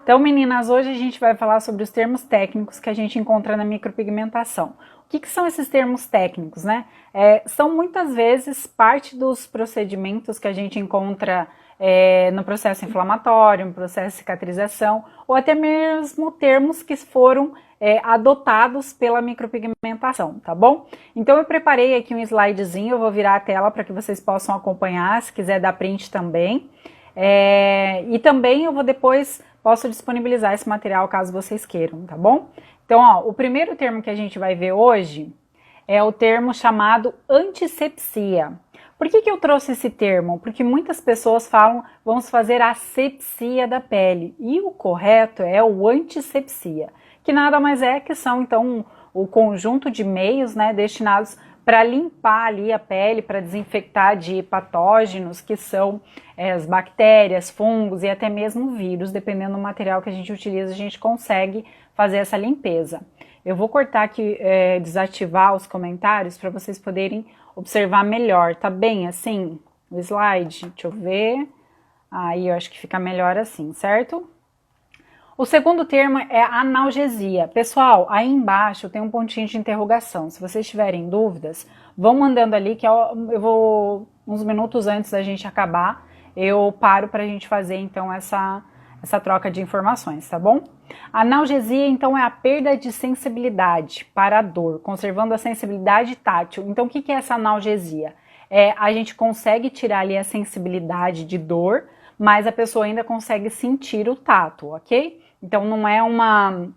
Então, meninas, hoje a gente vai falar sobre os termos técnicos que a gente encontra na micropigmentação. O que são esses termos técnicos, né? São muitas vezes parte dos procedimentos que a gente encontra no processo inflamatório, no processo de cicatrização, ou até mesmo termos que foram adotados pela micropigmentação, tá bom? Então eu preparei aqui um slidezinho, eu vou virar a tela para que vocês possam acompanhar, se quiser dar print também. E também eu vou depois, posso disponibilizar esse material caso vocês queiram, tá bom? Então, ó, o primeiro termo que a gente vai ver hoje é o termo chamado antisepsia. Por que eu trouxe esse termo? Porque muitas pessoas falam, vamos fazer a asepsia da pele, e o correto é o antisepsia, que nada mais é que são, então, o conjunto de meios, né, destinados para limpar ali a pele, para desinfectar de patógenos que são as bactérias, fungos e até mesmo vírus, dependendo do material que a gente utiliza, a gente consegue fazer essa limpeza. Eu vou cortar aqui, desativar os comentários para vocês poderem observar melhor, tá bem assim o slide? Deixa eu ver, aí eu acho que fica melhor assim, certo? O segundo termo é analgesia. Pessoal, aí embaixo tem um pontinho de interrogação. Se vocês tiverem dúvidas, vão mandando ali que eu vou, uns minutos antes da gente acabar, eu paro para a gente fazer então essa troca de informações, tá bom? A analgesia, então, é a perda de sensibilidade para a dor, conservando a sensibilidade tátil. Então, o que é essa analgesia? A gente consegue tirar ali a sensibilidade de dor, mas a pessoa ainda consegue sentir o tato, ok? Então não é uma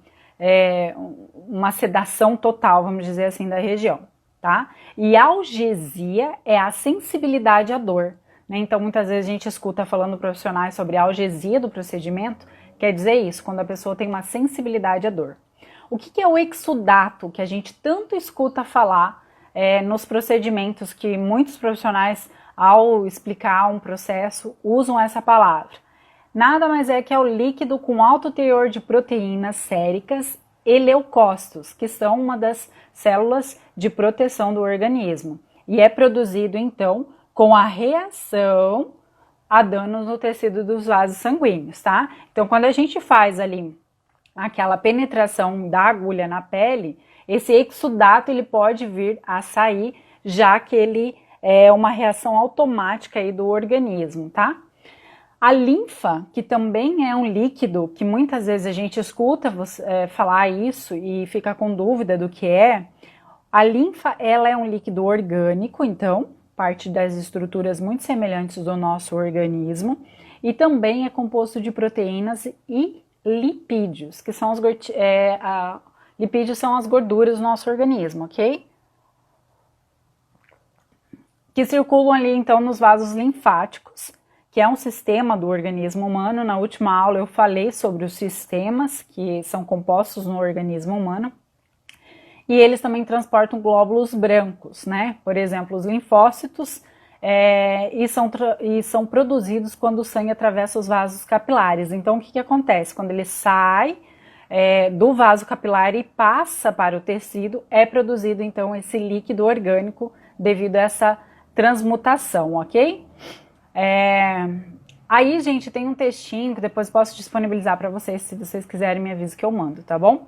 sedação total, vamos dizer assim, da região, tá? E algesia é a sensibilidade à dor, né? Então muitas vezes a gente escuta falando profissionais sobre a algesia do procedimento, quer dizer isso, quando a pessoa tem uma sensibilidade à dor. O que é o exudato, que a gente tanto escuta falar nos procedimentos que muitos profissionais, ao explicar um processo, usam essa palavra? Nada mais é que é o líquido com alto teor de proteínas séricas e leucócitos, que são uma das células de proteção do organismo. E é produzido, então, com a reação a danos no tecido dos vasos sanguíneos, tá? Então, quando a gente faz ali aquela penetração da agulha na pele, esse exudato ele pode vir a sair, já que ele é uma reação automática aí do organismo, tá? A linfa, que também é um líquido, que muitas vezes a gente escuta falar isso e fica com dúvida do que é, a linfa ela é um líquido orgânico, então, parte das estruturas muito semelhantes do nosso organismo, e também é composto de proteínas e lipídios, que são lipídios são as gorduras do nosso organismo, ok? Que circulam ali, então, nos vasos linfáticos, que é um sistema do organismo humano. Na última aula eu falei sobre os sistemas que são compostos no organismo humano. E eles também transportam glóbulos brancos, né? Por exemplo, os linfócitos, e são produzidos quando o sangue atravessa os vasos capilares. Então, o que acontece? Quando ele sai do vaso capilar e passa para o tecido, é produzido, então, esse líquido orgânico devido a essa transmutação, ok? Aí, gente, tem um textinho que depois posso disponibilizar para vocês, se vocês quiserem, me avisa que eu mando, tá bom?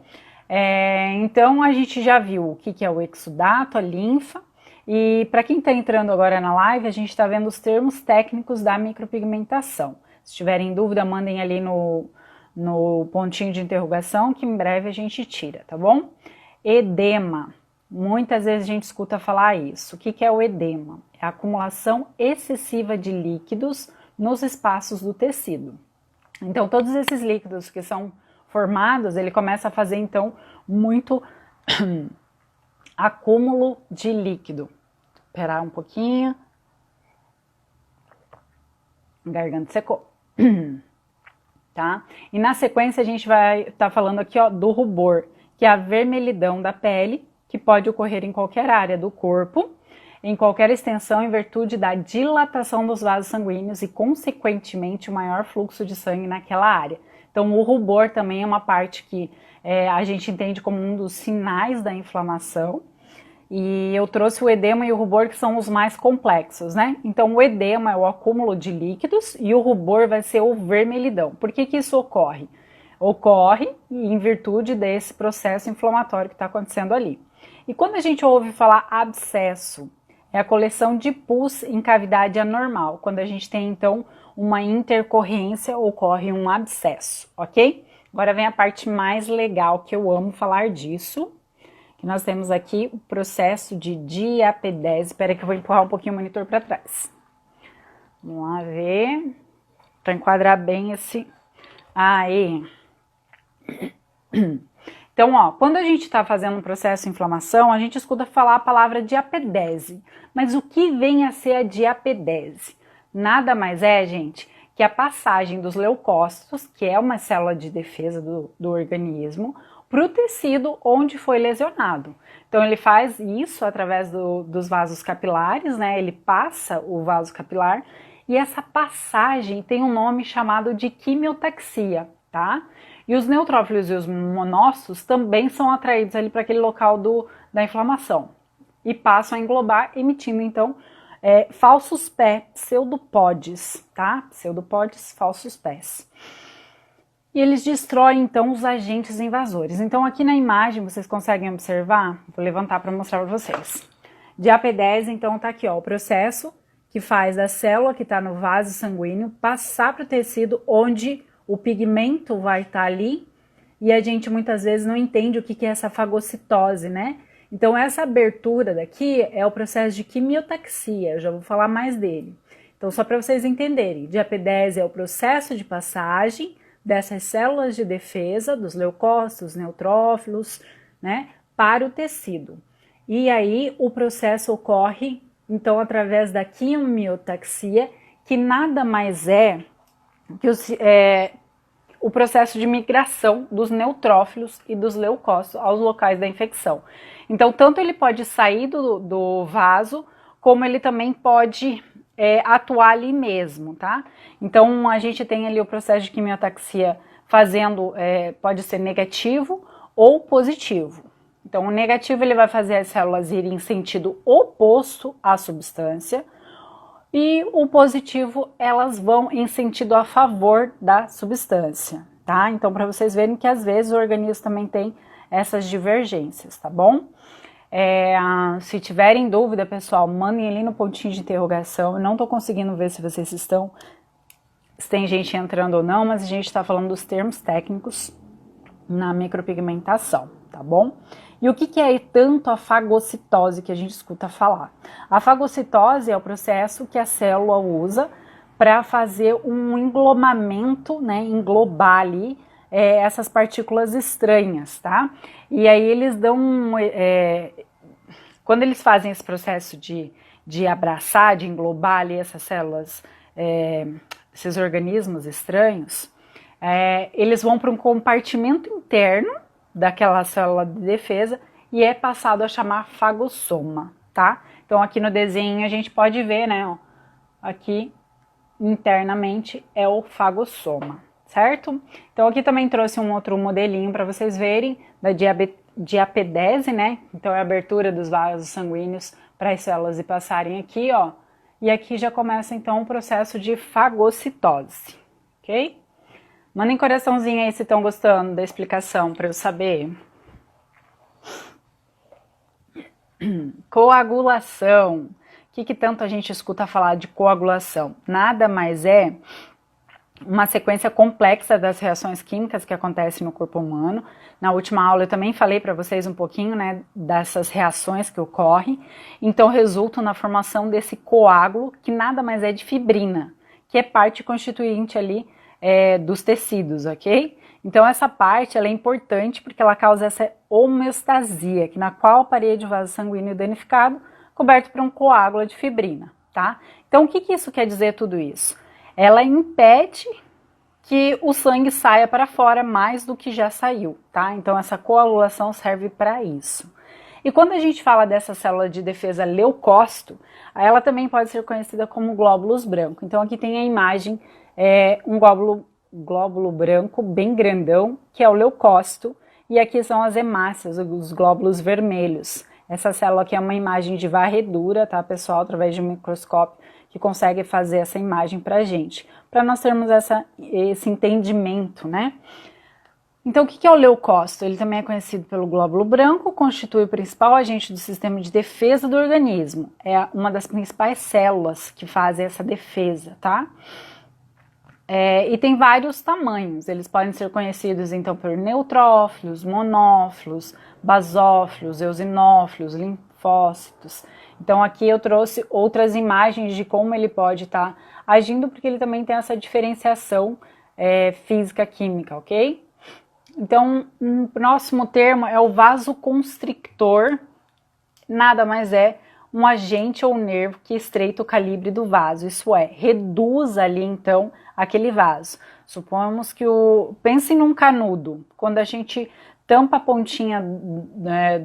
Então, a gente já viu o que é o exudato, a linfa, e para quem está entrando agora na live, a gente está vendo os termos técnicos da micropigmentação. Se tiverem dúvida, mandem ali no pontinho de interrogação, que em breve a gente tira, tá bom? Edema. Muitas vezes a gente escuta falar isso. O que é o edema? É a acumulação excessiva de líquidos nos espaços do tecido. Então, todos esses líquidos que são formados, ele começa a fazer, então, muito acúmulo de líquido. Esperar um pouquinho. A garganta secou. Tá? E na sequência a gente vai estar falando aqui, ó, do rubor, que é a vermelhidão da pele, que pode ocorrer em qualquer área do corpo, em qualquer extensão, em virtude da dilatação dos vasos sanguíneos e, consequentemente, o maior fluxo de sangue naquela área. Então, o rubor também é uma parte que a gente entende como um dos sinais da inflamação. E eu trouxe o edema e o rubor, que são os mais complexos, né? Então, o edema é o acúmulo de líquidos e o rubor vai ser o vermelhidão. Por que isso ocorre? ocorre em virtude desse processo inflamatório que está acontecendo ali. E quando a gente ouve falar abscesso, é a coleção de pus em cavidade anormal. Quando a gente tem, então, uma intercorrência, ocorre um abscesso, ok? Agora vem a parte mais legal, que eu amo falar disso, que nós temos aqui o processo de diapedese. Espera que eu vou empurrar um pouquinho o monitor para trás. Vamos lá ver, para enquadrar bem esse... Aí. Então, ó, quando a gente está fazendo um processo de inflamação, a gente escuta falar a palavra diapedese. Mas o que vem a ser a diapedese? Nada mais é, gente, que a passagem dos leucócitos, que é uma célula de defesa do organismo, para o tecido onde foi lesionado. Então, ele faz isso através dos vasos capilares, né? Ele passa o vaso capilar e essa passagem tem um nome chamado de quimiotaxia, tá? E os neutrófilos e os monócitos também são atraídos ali para aquele local da inflamação e passam a englobar, emitindo então falsos pés, pseudopódios, tá? Pseudopódios, falsos pés. E eles destroem então os agentes invasores. Então aqui na imagem vocês conseguem observar, vou levantar para mostrar para vocês. Diapedese, então tá aqui, ó, o processo que faz da célula que está no vaso sanguíneo passar para o tecido onde o pigmento vai estar ali, e a gente muitas vezes não entende o que é essa fagocitose, né? Então essa abertura daqui é o processo de quimiotaxia, eu já vou falar mais dele. Então só para vocês entenderem, diapedese é o processo de passagem dessas células de defesa, dos leucócitos, neutrófilos, né, para o tecido. E aí o processo ocorre, então, através da quimiotaxia, que nada mais é que o processo de migração dos neutrófilos e dos leucócitos aos locais da infecção. Então, tanto ele pode sair do vaso, como ele também pode atuar ali mesmo, tá? Então, a gente tem ali o processo de quimiotaxia fazendo, pode ser negativo ou positivo. Então, o negativo ele vai fazer as células irem em sentido oposto à substância, e o positivo, elas vão em sentido a favor da substância, tá? Então, para vocês verem que às vezes o organismo também tem essas divergências, tá bom? Se tiverem dúvida, pessoal, mandem ali no pontinho de interrogação. Eu não tô conseguindo ver se vocês estão, se tem gente entrando ou não, mas a gente tá falando dos termos técnicos na micropigmentação, tá bom? E o que é tanto a fagocitose que a gente escuta falar? A fagocitose é o processo que a célula usa para fazer um englobamento, né, englobar ali essas partículas estranhas, tá? E aí eles dão, quando eles fazem esse processo de abraçar, de englobar ali essas células, esses organismos estranhos, eles vão para um compartimento interno daquela célula de defesa e é passado a chamar fagossoma, tá? Então aqui no desenho a gente pode ver, né, ó, aqui internamente é o fagossoma, certo? Então aqui também trouxe um outro modelinho para vocês verem da diapedese, né? Então é a abertura dos vasos sanguíneos para as células e passarem aqui, ó. E aqui já começa então o processo de fagocitose, ok? Mandem coraçãozinho aí se estão gostando da explicação para eu saber. Coagulação. O que tanto a gente escuta falar de coagulação? Nada mais é uma sequência complexa das reações químicas que acontecem no corpo humano. Na última aula eu também falei para vocês um pouquinho, né, dessas reações que ocorrem. Então resultam na formação desse coágulo, que nada mais é de fibrina, que é parte constituinte ali dos tecidos, ok? Então essa parte ela é importante porque ela causa essa homeostasia, na qual a parede do vaso sanguíneo danificado, coberto por um coágulo de fibrina, tá? Então o que isso quer dizer tudo isso? Ela impede que o sangue saia para fora mais do que já saiu, tá? Então essa coagulação serve para isso. E quando a gente fala dessa célula de defesa leucócito, ela também pode ser conhecida como glóbulos brancos. Então aqui tem a imagem, um glóbulo branco bem grandão, que é o leucócito, e aqui são as hemácias, os glóbulos vermelhos. Essa célula aqui é uma imagem de varredura, tá, pessoal, através de um microscópio, que consegue fazer essa imagem pra gente, para nós termos esse entendimento, né? Então, o que é o leucócito? Ele também é conhecido pelo glóbulo branco, constitui o principal agente do sistema de defesa do organismo. É uma das principais células que fazem essa defesa, tá? E tem vários tamanhos. Eles podem ser conhecidos, então, por neutrófilos, monófilos, basófilos, eosinófilos, linfócitos. Então, aqui eu trouxe outras imagens de como ele pode estar agindo, porque ele também tem essa diferenciação física-química, ok? Então, o próximo termo é o vasoconstrictor, nada mais é um agente ou nervo que estreita o calibre do vaso, isso é, reduz ali então aquele vaso. Supomos que pensem num canudo, quando a gente tampa a pontinha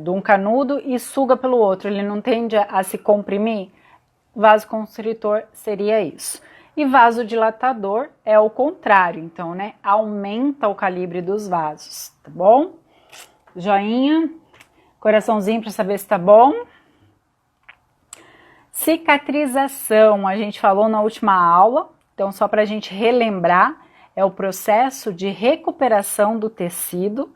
de um canudo e suga pelo outro, ele não tende a se comprimir? Vasoconstritor seria isso. E vasodilatador é o contrário, então, né? Aumenta o calibre dos vasos, tá bom? Joinha, coraçãozinho para saber se tá bom. Cicatrização, a gente falou na última aula, então só para a gente relembrar, é o processo de recuperação do tecido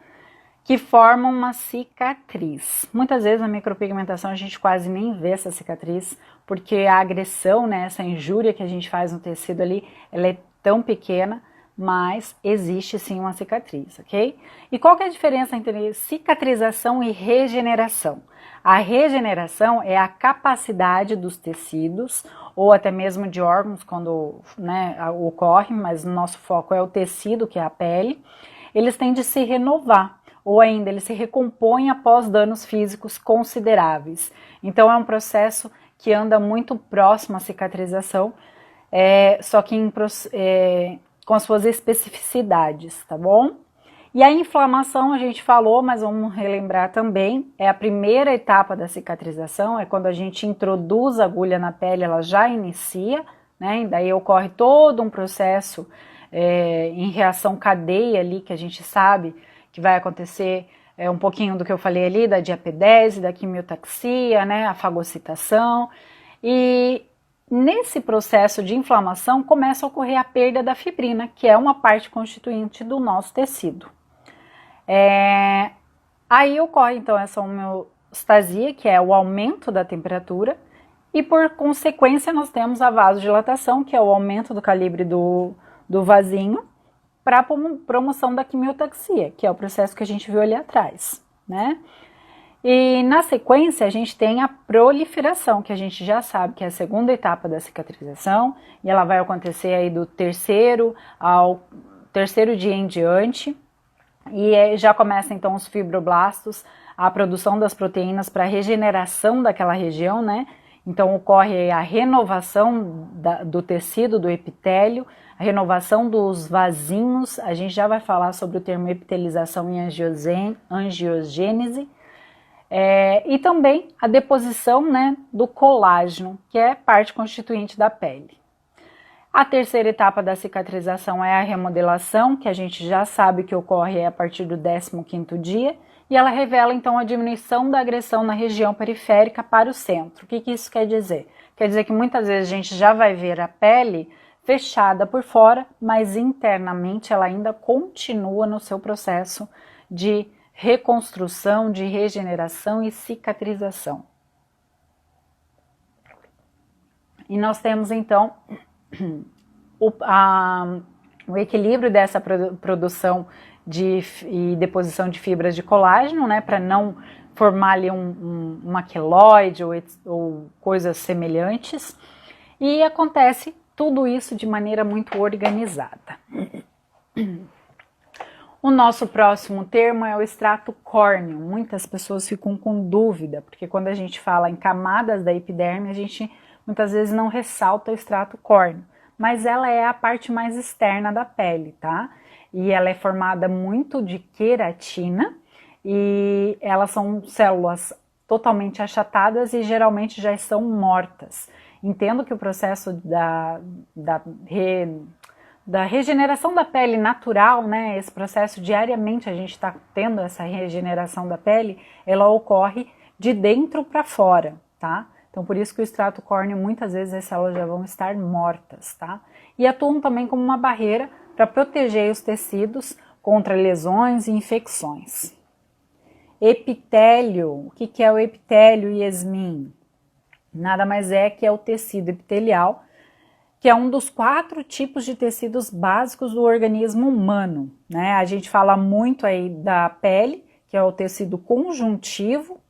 que forma uma cicatriz. Muitas vezes na micropigmentação a gente quase nem vê essa cicatriz, porque a agressão, né, essa injúria que a gente faz no tecido ali, ela é tão pequena, mas existe sim uma cicatriz, ok? E qual que é a diferença entre cicatrização e regeneração? A regeneração é a capacidade dos tecidos, ou até mesmo de órgãos, quando ocorre, mas o nosso foco é o tecido, que é a pele, eles têm de se renovar, ou ainda eles se recompõem após danos físicos consideráveis. Então é um processo que anda muito próximo à cicatrização, só que com as suas especificidades, tá bom? E a inflamação a gente falou, mas vamos relembrar também, é a primeira etapa da cicatrização, é quando a gente introduz a agulha na pele, ela já inicia, né? E daí ocorre todo um processo em reação cadeia ali, que a gente sabe que vai acontecer um pouquinho do que eu falei ali, da diapedese, da quimiotaxia, né? A fagocitação, e nesse processo de inflamação começa a ocorrer a perda da fibrina, que é uma parte constituinte do nosso tecido. Aí ocorre então essa homeostasia, que é o aumento da temperatura, e por consequência nós temos a vasodilatação, que é o aumento do calibre do vasinho, para a promoção da quimiotaxia, que é o processo que a gente viu ali atrás, né? E na sequência a gente tem a proliferação, que a gente já sabe que é a segunda etapa da cicatrização, e ela vai acontecer aí do terceiro ao terceiro dia em diante, e já começa então os fibroblastos, a produção das proteínas para a regeneração daquela região, né? Então ocorre a renovação do tecido, do epitélio, a renovação dos vasinhos, a gente já vai falar sobre o termo epitelização e angiogênese, e também a deposição, né, do colágeno, que é parte constituinte da pele. A terceira etapa da cicatrização é a remodelação, que a gente já sabe que ocorre a partir do 15º dia, e ela revela então a diminuição da agressão na região periférica para o centro. O que isso quer dizer? Quer dizer que muitas vezes a gente já vai ver a pele fechada por fora, mas internamente ela ainda continua no seu processo de reconstrução, de regeneração e cicatrização. E nós temos então o equilíbrio dessa produção e deposição de fibras de colágeno, né, para não formar ali uma queloide ou coisas semelhantes, e acontece tudo isso de maneira muito organizada. O nosso próximo termo é o extrato córneo. Muitas pessoas ficam com dúvida, porque quando a gente fala em camadas da epiderme, a gente muitas vezes não ressalta o extrato córneo, mas ela é a parte mais externa da pele, tá? E ela é formada muito de queratina, e elas são células totalmente achatadas e geralmente já estão mortas. Entendo que o processo da regeneração da pele natural, né, esse processo diariamente a gente está tendo essa regeneração da pele, ela ocorre de dentro para fora, tá? Então por isso que o extrato córneo muitas vezes as células já vão estar mortas, tá? E atuam também como uma barreira para proteger os tecidos, contra lesões e infecções. Epitélio, o que é o epitélio, Yasmin? Nada mais é que é o tecido epitelial, que é um dos 4 tipos de tecidos básicos do organismo humano, né? A gente fala muito aí da pele, que é o tecido conjuntivo,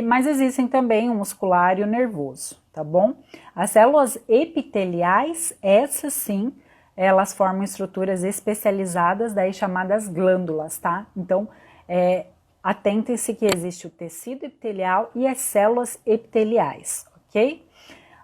mas existem também o muscular e o nervoso, tá bom? As células epiteliais, essas sim, elas formam estruturas especializadas, daí chamadas glândulas, tá? Então, atentem-se que existe o tecido epitelial e as células epiteliais, ok?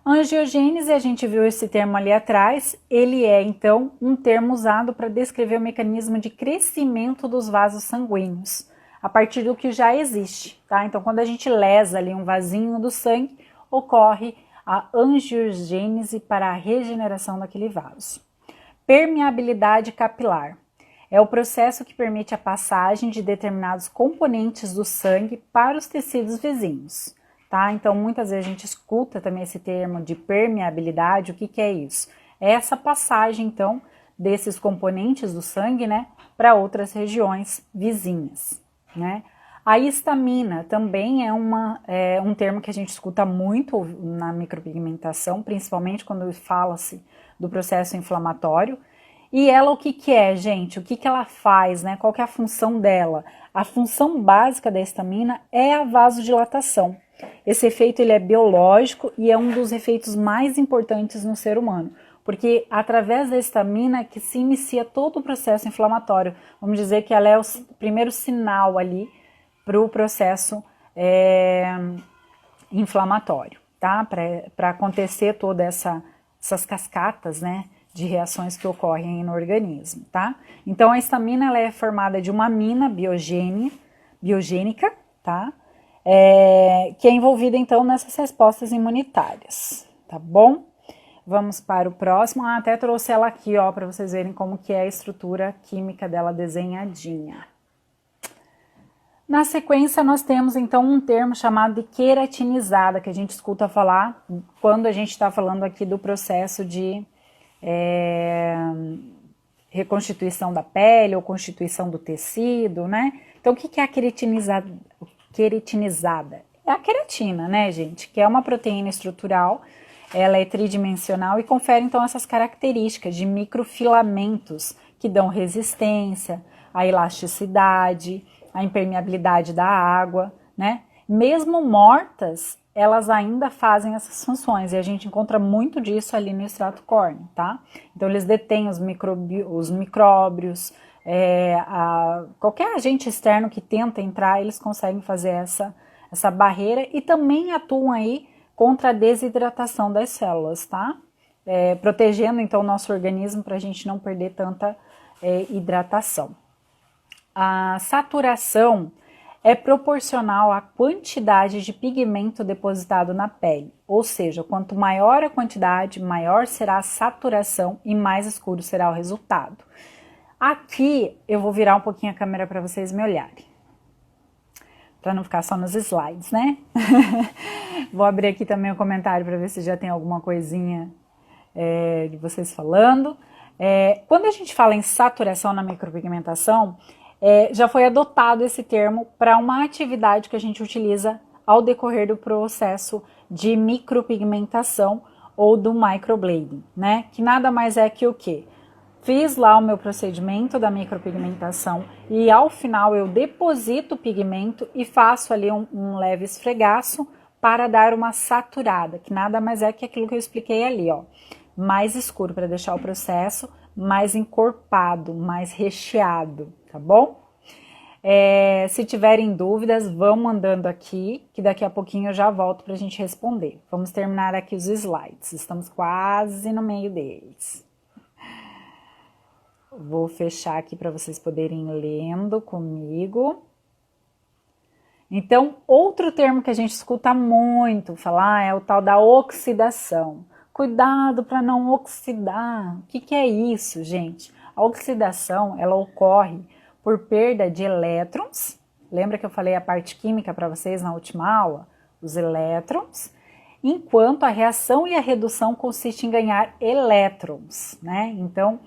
Angiogênese, a gente viu esse termo ali atrás, ele é então um termo usado para descrever o mecanismo de crescimento dos vasos sanguíneos, a partir do que já existe, tá? Então, quando a gente lesa ali um vasinho do sangue, ocorre a angiogênese para a regeneração daquele vaso. Permeabilidade capilar é o processo que permite a passagem de determinados componentes do sangue para os tecidos vizinhos. Tá? Então, muitas vezes a gente escuta também esse termo de permeabilidade. O que é isso? É essa passagem, então, desses componentes do sangue, né, para outras regiões vizinhas, né? A histamina também é um termo que a gente escuta muito na micropigmentação, principalmente quando fala-se do processo inflamatório. E ela, o que é, gente? O que ela faz, né? Qual que é a função dela? A função básica da histamina é a vasodilatação. Esse efeito ele é biológico e é um dos efeitos mais importantes no ser humano, porque através da histamina que se inicia todo o processo inflamatório. Vamos dizer que ela é o primeiro sinal ali para o processo inflamatório, tá? Para acontecer todas essas cascatas, né, de reações que ocorrem no organismo, tá? Então a histamina ela é formada de uma amina biogênica, tá? Que é envolvida então nessas respostas imunitárias, tá bom? Vamos para o próximo. Até trouxe ela aqui, ó, para vocês verem como que é a estrutura química dela desenhadinha. Na sequência, nós temos então um termo chamado de queratinizada, que a gente escuta falar quando a gente está falando aqui do processo de reconstituição da pele ou constituição do tecido, né? Então, o que é a queratinizada? É a queratina, né, gente? Que é uma proteína estrutural, ela é tridimensional e confere então essas características de microfilamentos que dão resistência, a elasticidade, a impermeabilidade da água, né? Mesmo mortas, elas ainda fazem essas funções e a gente encontra muito disso ali no extrato córneo, tá? Então eles detêm os micróbios, qualquer agente externo que tenta entrar, eles conseguem fazer essa barreira e também atuam aí contra a desidratação das células, tá? Protegendo então o nosso organismo para a gente não perder tanta hidratação. A saturação é proporcional à quantidade de pigmento depositado na pele, ou seja, quanto maior a quantidade, maior será a saturação e mais escuro será o resultado. Aqui eu vou virar um pouquinho a câmera para vocês me olharem, para não ficar só nos slides, né? Vou abrir aqui também o comentário para ver se já tem alguma coisinha de vocês falando. Quando a gente fala em saturação na micropigmentação, já foi adotado esse termo para uma atividade que a gente utiliza ao decorrer do processo de micropigmentação ou do microblading, né? Que nada mais é que o quê? Fiz lá o meu procedimento da micropigmentação e ao final eu deposito o pigmento e faço ali um leve esfregaço para dar uma saturada, que nada mais é que aquilo que eu expliquei ali, ó. Mais escuro para deixar o processo mais encorpado, mais recheado, tá bom? Se tiverem dúvidas, vão mandando aqui, que daqui a pouquinho eu já volto para a gente responder. Vamos terminar aqui os slides, estamos quase no meio deles. Vou fechar aqui para vocês poderem ir lendo comigo. Então, outro termo que a gente escuta muito falar é o tal da oxidação. Cuidado para não oxidar. O que é isso, gente? A oxidação, ela ocorre por perda de elétrons. Lembra que eu falei a parte química para vocês na última aula? Os elétrons. Enquanto a reação e a redução consiste em ganhar elétrons, né? Então,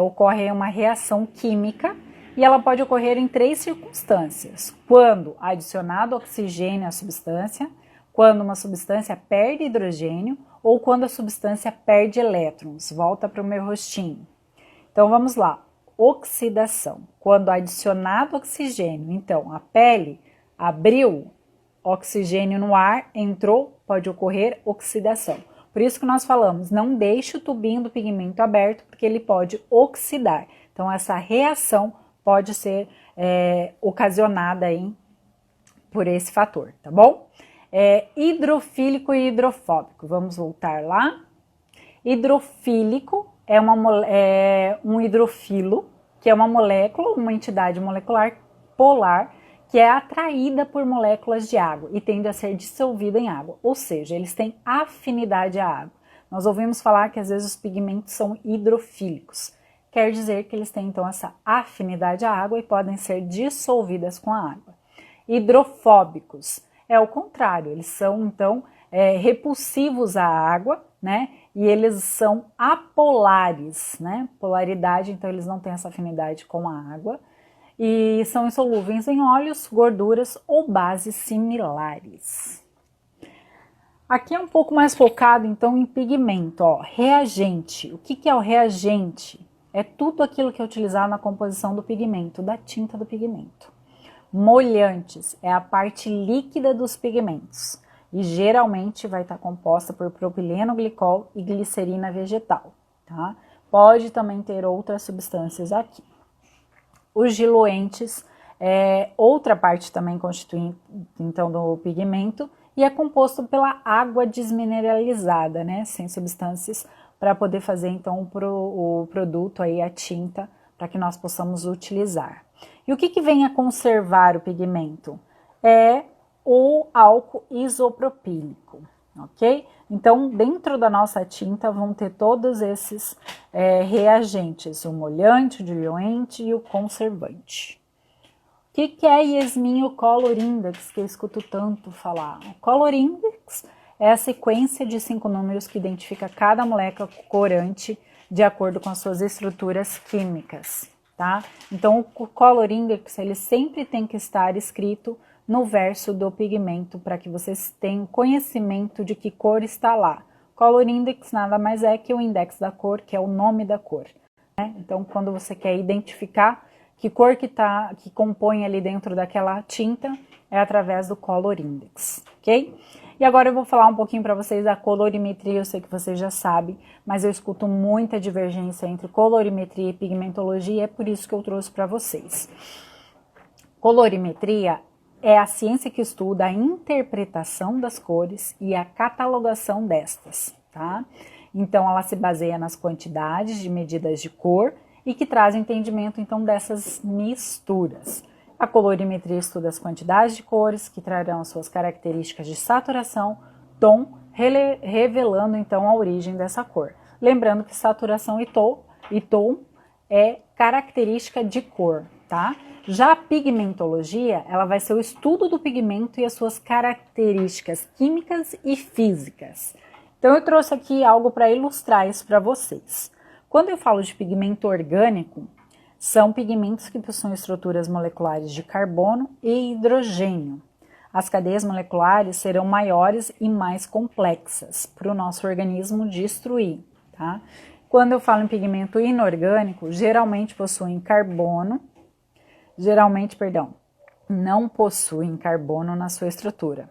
ocorre uma reação química e ela pode ocorrer em 3 circunstâncias. Quando adicionado oxigênio à substância, quando uma substância perde hidrogênio ou quando a substância perde elétrons. Volta para o meu rostinho. Então vamos lá. Oxidação. Quando adicionado oxigênio, então a pele abriu, oxigênio no ar, entrou, pode ocorrer oxidação. Por isso que nós falamos, não deixe o tubinho do pigmento aberto, porque ele pode oxidar. Então essa reação pode ser ocasionada aí por esse fator, tá bom? Hidrofílico e hidrofóbico. Vamos voltar lá. Hidrofílico é um hidrofilo, que é uma molécula, uma entidade molecular polar, que é atraída por moléculas de água e tende a ser dissolvida em água, ou seja, eles têm afinidade à água. Nós ouvimos falar que às vezes os pigmentos são hidrofílicos, quer dizer que eles têm então essa afinidade à água e podem ser dissolvidas com a água. Hidrofóbicos é o contrário, eles são então repulsivos à água, né? E eles são apolares, né? Polaridade, então eles não têm essa afinidade com a água. E são insolúveis em óleos, gorduras ou bases similares. Aqui é um pouco mais focado, então, em pigmento, ó. Reagente. O que é o reagente? É tudo aquilo que é utilizado na composição do pigmento, da tinta do pigmento. Molhantes é a parte líquida dos pigmentos e geralmente vai estar composta por propileno glicol e glicerina vegetal, tá? Pode também ter outras substâncias aqui. Os diluentes é outra parte também constituinte então do pigmento e é composto pela água desmineralizada, né, sem substâncias, para poder fazer então o produto aí, a tinta, para que nós possamos utilizar. E o que vem a conservar o pigmento? É o álcool isopropílico, ok? Então, dentro da nossa tinta vão ter todos esses reagentes, o molhante, o diluente e o conservante. O que é Yasmin, o Color Index, que eu escuto tanto falar? O Color Index é a sequência de 5 números que identifica cada molécula corante de acordo com as suas estruturas químicas, tá? Então, o Color Index, ele sempre tem que estar escrito no verso do pigmento, para que vocês tenham conhecimento de que cor está lá. Color Index nada mais é que o index da cor, que é o nome da cor, né? Então, quando você quer identificar que cor que compõe ali dentro daquela tinta, é através do Color Index, ok? E agora eu vou falar um pouquinho para vocês da colorimetria, eu sei que vocês já sabem, mas eu escuto muita divergência entre colorimetria e pigmentologia, é por isso que eu trouxe para vocês. Colorimetria é a ciência que estuda a interpretação das cores e a catalogação destas, tá? Então, ela se baseia nas quantidades de medidas de cor e que traz entendimento, então, dessas misturas. A colorimetria estuda as quantidades de cores que trarão suas características de saturação, tom, revelando, então, a origem dessa cor. Lembrando que saturação e tom é característica de cor, tá? Já a pigmentologia, ela vai ser o estudo do pigmento e as suas características químicas e físicas. Então eu trouxe aqui algo para ilustrar isso para vocês. Quando eu falo de pigmento orgânico, são pigmentos que possuem estruturas moleculares de carbono e hidrogênio. As cadeias moleculares serão maiores e mais complexas para o nosso organismo destruir, tá? Quando eu falo em pigmento inorgânico, geralmente não possuem carbono na sua estrutura.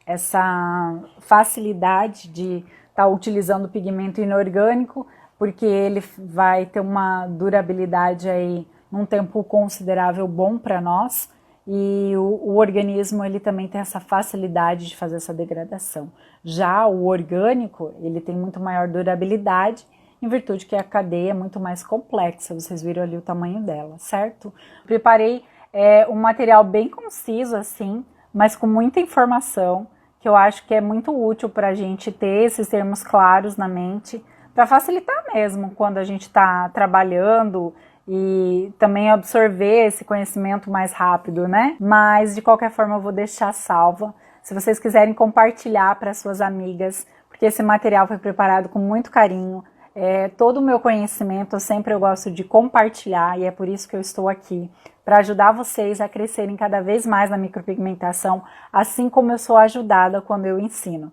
Essa facilidade de estar utilizando pigmento inorgânico, porque ele vai ter uma durabilidade aí num tempo considerável bom para nós, e o organismo ele também tem essa facilidade de fazer essa degradação. Já o orgânico, ele tem muito maior durabilidade, em virtude que a cadeia é muito mais complexa, vocês viram ali o tamanho dela, certo? Preparei um material bem conciso assim, mas com muita informação, que eu acho que é muito útil para a gente ter esses termos claros na mente, para facilitar mesmo quando a gente está trabalhando e também absorver esse conhecimento mais rápido, né? Mas de qualquer forma eu vou deixar salva, se vocês quiserem compartilhar para suas amigas, porque esse material foi preparado com muito carinho. Todo o meu conhecimento eu gosto de compartilhar e é por isso que eu estou aqui, para ajudar vocês a crescerem cada vez mais na micropigmentação, assim como eu sou ajudada quando eu ensino.